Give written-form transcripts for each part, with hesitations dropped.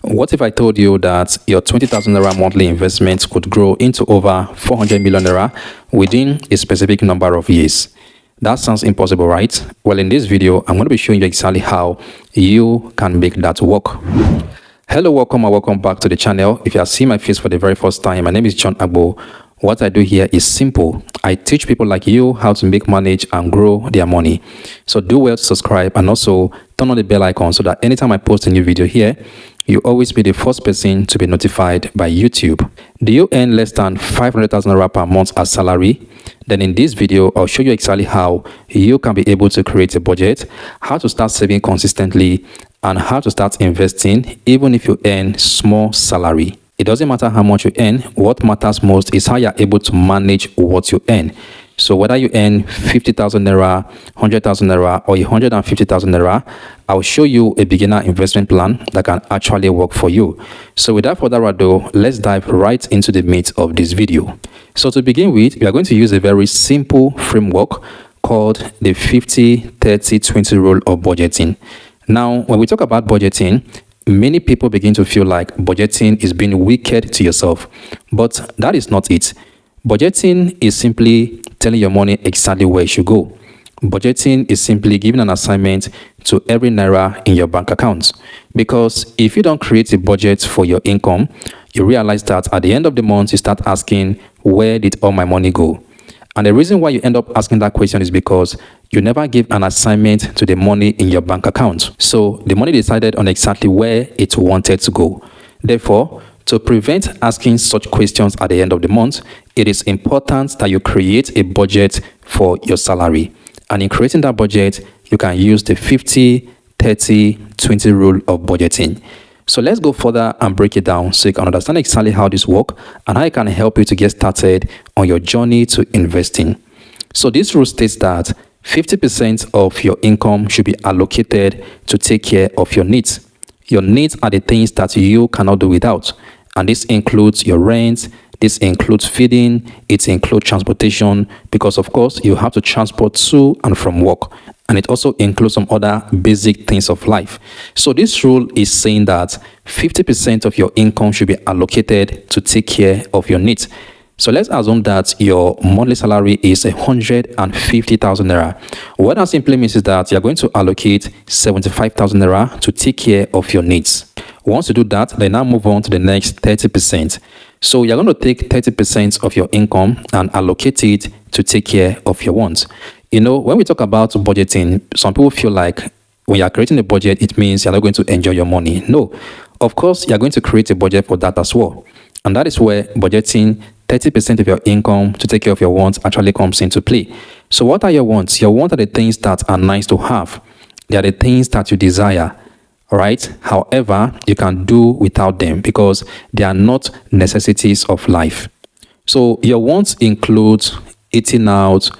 What if I told you that your 20,000 naira monthly investment could grow into over 400 million naira within a specific number of years? That sounds impossible, right? Well, in this video, I'm going to be showing you exactly how you can make that work. Hello, welcome and welcome back to the channel. If you are seeing my face for the very first time, my name is John Agbo. What I do here is simple. I teach people like you how to make, manage, and grow their money. So do well to subscribe and also turn on the bell icon so that anytime I post a new video here, you always be the first person to be notified by YouTube. Do you earn less than 500,000 naira per month as salary? Then in this video, I'll show you exactly how you can be able to create a budget, how to start saving consistently, and how to start investing even if you earn small salary. It doesn't matter how much you earn. What matters most is how you're able to manage what you earn. So whether you earn 50,000 naira, 100,000 naira, or 150,000 naira, I'll show you a beginner investment plan that can actually work for you. So without further ado, let's dive right into the meat of this video. So to begin with, we are going to use a very simple framework called the 50-30-20 rule of budgeting. Now, when we talk about budgeting, many people begin to feel like budgeting is being wicked to yourself, but that is not it. Budgeting is simply telling your money exactly where it should go. Budgeting is simply giving an assignment to every naira in your bank account. Because if you don't create a budget for your income, you realize that at the end of the month, you start asking, where did all my money go? And the reason why you end up asking that question is because you never give an assignment to the money in your bank account. So the money decided on exactly where it wanted to go. Therefore, to prevent asking such questions at the end of the month, it is important that you create a budget for your salary. And in creating that budget, you can use the 50-30-20 rule of budgeting. So let's go further and break it down so you can understand exactly how this works and how it can help you to get started on your journey to investing. So this rule states that 50% of your income should be allocated to take care of your needs. Your needs are the things that you cannot do without. And this includes your rent, this includes feeding, it includes transportation, because of course you have to transport to and from work. And it also includes some other basic things of life. So this rule is saying that 50% of your income should be allocated to take care of your needs. So let's assume that your monthly salary is 150,000 naira. What that simply means is that you're going to allocate 75,000 naira to take care of your needs. Once you do that, then now move on to the next 30%. So you're going to take 30% of your income and allocate it to take care of your wants. You know, when we talk about budgeting, some people feel like when you're creating a budget, it means you're not going to enjoy your money. No, of course, you're going to create a budget for that as well. And that is where budgeting 30% of your income to take care of your wants actually comes into play. So what are your wants? Your wants are the things that are nice to have. They are the things that you desire, right? However, you can do without them because they are not necessities of life. So your wants include eating out,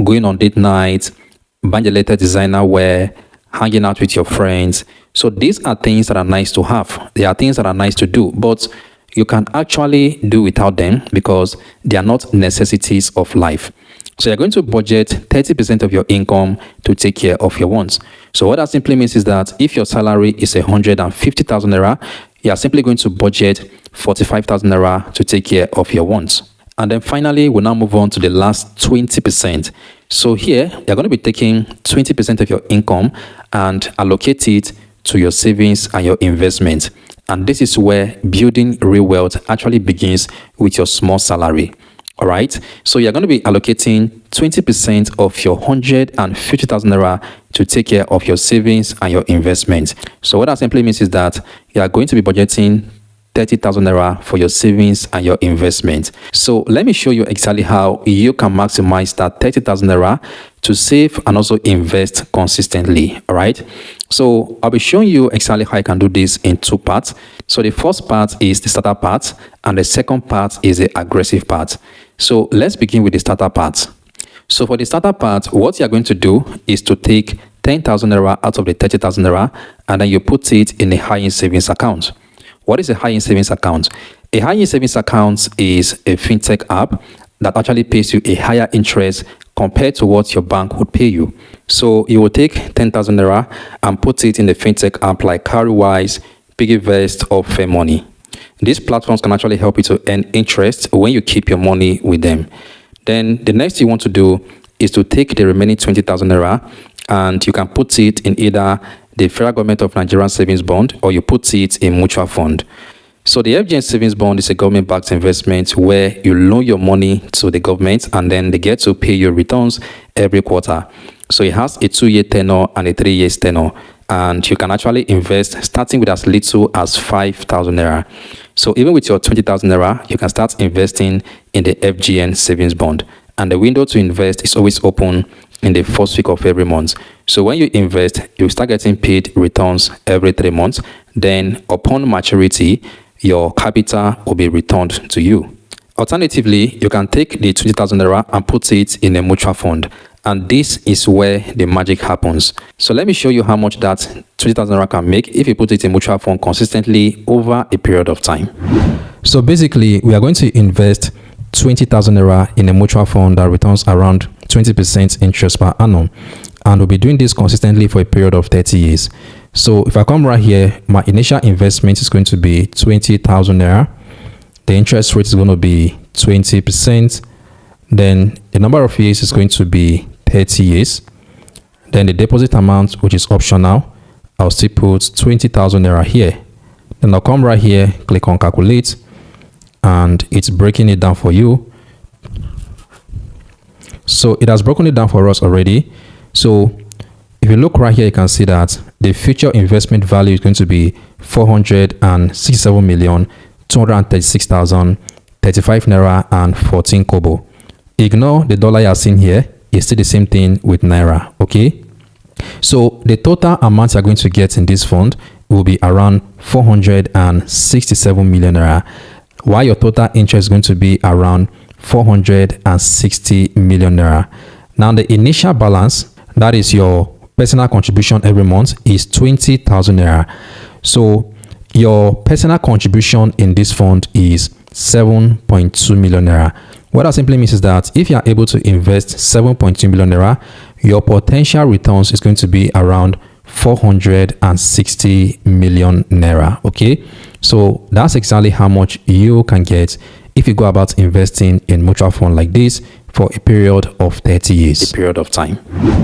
going on date night, buying the latest designer wear, hanging out with your friends. So these are things that are nice to have. They are things that are nice to do, but you can actually do without them because they are not necessities of life. So you're going to budget 30% of your income to take care of your wants. So what that simply means is that if your salary is 150,000 naira, you are simply going to budget 45,000 naira to take care of your wants. And then finally, we'll now move on to the last 20%. So here, you're going to be taking 20% of your income and allocate it to your savings and your investment. And this is where building real wealth actually begins with your small salary. All right. So you're going to be allocating 20% of your 150,000 naira to take care of your savings and your investment. So what that simply means is that you are going to be budgeting 30,000 naira for your savings and your investment. So let me show you exactly how you can maximize that 30,000 naira to save and also invest consistently. All right. So I'll be showing you exactly how I can do this in two parts. So the first part is the starter part and the second part is the aggressive part. So let's begin with the starter part. So for the starter part, what you're going to do is to take 10,000 naira out of the 30,000 naira and then you put it in a high-yield savings account. What is a high-yield savings account? A high-yield savings account is a fintech app that actually pays you a higher interest compared to what your bank would pay you. So you will take 10,000 naira and put it in the fintech app like Carrywise, PiggyVest, or Fair Money. These platforms can actually help you to earn interest when you keep your money with them. Then the next you want to do is to take the remaining 20,000 naira and you can put it in either the federal government of Nigerian savings bond or you put it in mutual fund. So the FGN savings bond is a government-backed investment where you loan your money to the government and then they get to pay your returns every quarter. So it has a 2-year tenor and a 3-year tenor, and you can actually invest starting with as little as 5,000 naira. So even with your 20,000 naira, you can start investing in the FGN savings bond, and the window to invest is always open in the first week of every month. So when you invest, you start getting paid returns every 3 months. Then upon maturity, your capital will be returned to you. Alternatively, you can take the 20,000 naira and put it in a mutual fund, and this is where the magic happens. So let me show you how much that 20,000 naira can make if you put it in mutual fund consistently over a period of time. So basically, we are going to invest 20,000 naira in a mutual fund that returns around 20% interest per annum, and we'll be doing this consistently for a period of 30 years. So if I come right here, my initial investment is going to be 20,000 naira. The interest rate is going to be 20%. Then the number of years is going to be 30 years. Then the deposit amount, which is optional, I'll still put 20,000 naira here. Then I'll come right here, click on calculate, and it's breaking it down for you. So it has broken it down for us already. So if you look right here, you can see that the future investment value is going to be 467,236,035 naira and 14 kobo. Ignore the dollar you are seeing here. It's still the same thing with naira. Okay, so the total amount you're going to get in this fund will be around 467 million naira, while your total interest is going to be around 460 million naira. Now the initial balance, that is your personal contribution every month, is 20,000 naira. So your personal contribution in this fund is 7.2 million naira. What that simply means is that if you are able to invest 7.2 million naira, your potential returns is going to be around 460 million naira. Okay, so that's exactly how much you can get if you go about investing in mutual fund like this for a period of 30 years, a period of time.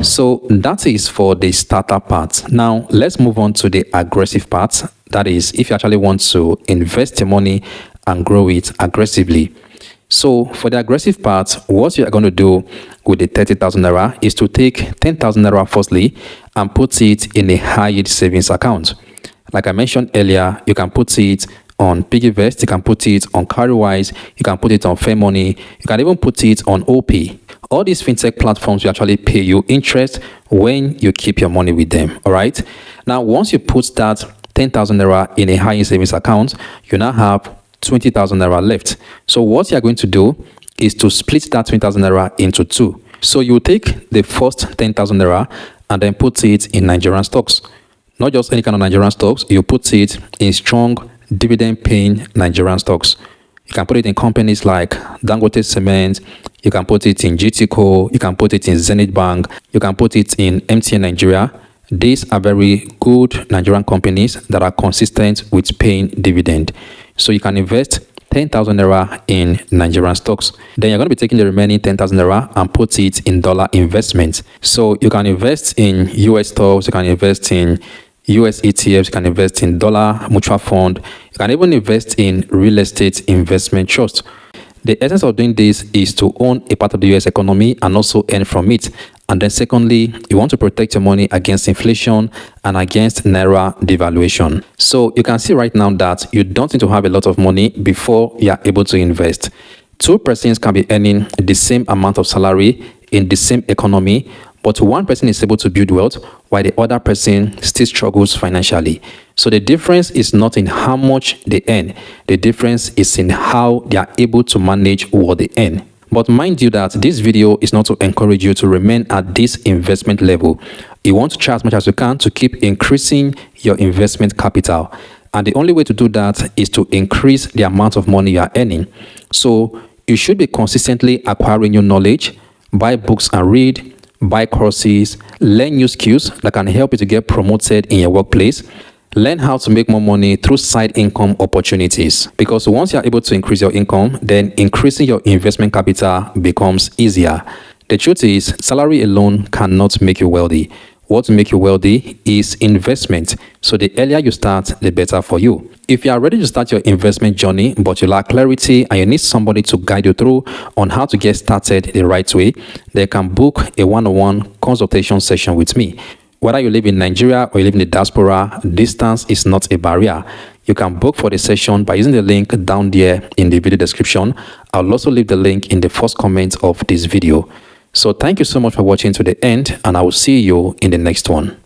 So that is for the starter part. Now let's move on to the aggressive part. That is, if you actually want to invest your money and grow it aggressively. So for the aggressive part, what you are going to do with the 30,000 naira is to take 10,000 naira firstly and put it in a high yield savings account. Like I mentioned earlier, you can put it on PiggyVest, you can put it on Carrywise, you can put it on Fair Money, you can even put it on OP. All these fintech platforms will actually pay you interest when you keep your money with them. All right. Now, once you put that 10,000 naira in a high yield savings account, you now have 20,000 naira left. So what you are going to do is to split that 20,000 naira into two. So you take the first 10,000 naira and then put it in Nigerian stocks. Not just any kind of Nigerian stocks, you put it in strong dividend paying Nigerian stocks. You can put it in companies like Dangote Cement, you can put it in GTCO, you can put it in Zenith Bank, you can put it in MTN Nigeria. These are very good Nigerian companies that are consistent with paying dividend. So you can invest 10,000 naira in Nigerian stocks. Then you're going to be taking the remaining 10,000 naira and put it in dollar investments. So you can invest in US stocks, you can invest in US ETFs, you can invest in dollar mutual fund, you can even invest in real estate investment trust. The essence of doing this is to own a part of the US economy and also earn from it. And then secondly, you want to protect your money against inflation and against naira devaluation. So you can see right now that you don't need to have a lot of money before you are able to invest. Two persons can be earning the same amount of salary in the same economy, but one person is able to build wealth while the other person still struggles financially. So the difference is not in how much they earn. The difference is in how they are able to manage what they earn. But mind you that this video is not to encourage you to remain at this investment level. You want to try as much as you can to keep increasing your investment capital. And the only way to do that is to increase the amount of money you are earning. So you should be consistently acquiring new knowledge, buy books and read, buy courses, learn new skills that can help you to get promoted in your workplace. Learn how to make more money through side income opportunities, because once you're able to increase your income, then increasing your investment capital becomes easier. The truth is, salary alone cannot make you wealthy. What will make you wealthy is investment. So the earlier you start, the better for you. If you are ready to start your investment journey, but you lack clarity and you need somebody to guide you through on how to get started the right way, they can book a one-on-one consultation session with me. Whether you live in Nigeria or you live in the diaspora, distance is not a barrier. You can book for the session by using the link down there in the video description. I'll also leave the link in the first comment of this video. So thank you so much for watching to the end, and I will see you in the next one.